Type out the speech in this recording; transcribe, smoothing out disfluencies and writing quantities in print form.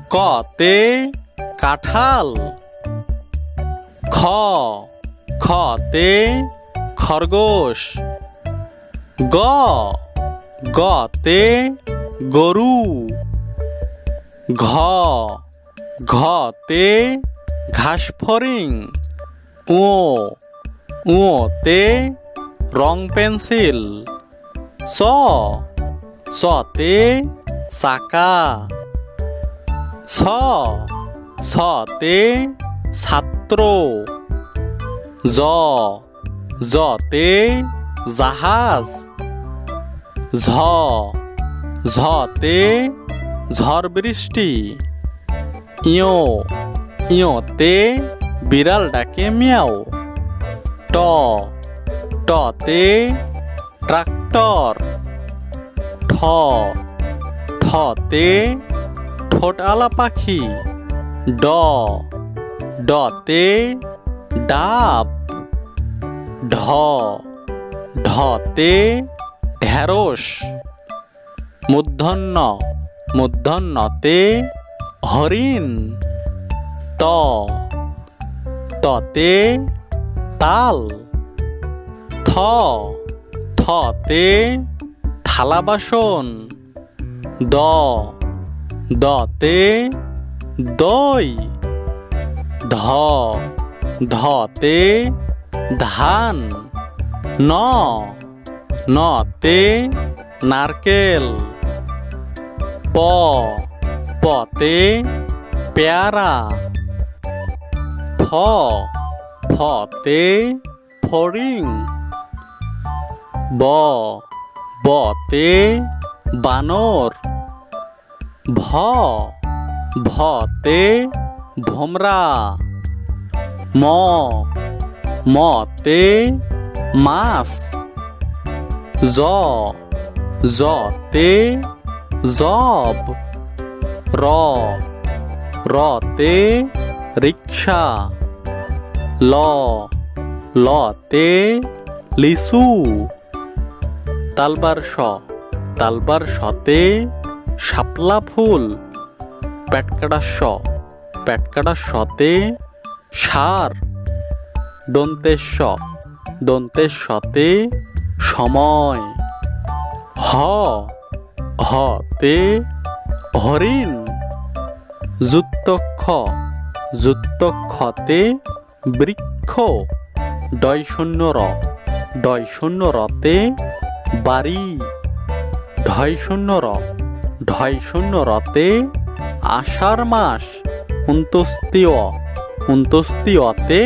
কতে কাঁঠাল। খতে খরগোশ। গতে গরু। ঘতে ঘাসফড়িং। তে রং পেন্সিল। সতে চাকা। সতে ছাত্র। জতে জাহাজ। ঝতে ঝড় বৃষ্টি। ইয়োতে বিড়াল ডাকে মিয়াও। টতে ট্রাক্টর। ঠতে ঠোঁটআলা পাখি। ডতে ডাব। ঢতে ঢেঁড়স। মূর্ধন্যতে হরিণ। ততে তাল। থতে থালা বাসন। দতে দই। ধতে ধান। নতে নারকেল। পতে পেয়ারা। ফতে ফড়িং। বতে বানর। ভতে ভোমরা। মতে মাছ। জতে জব। রতে রিক্সা। লতে লিচু। তালবার শতে শাপলা ফুল। পেটকাটা শতে সার। দন্তের শতে সময়। হতে হরিণ। যুক্তক্ষতে বৃক্ষ। ডয়শূন্যরতে বাড়ি। ঢয়শূন্যরতে আষাঢ় মাস। উন্তস্তীয়তে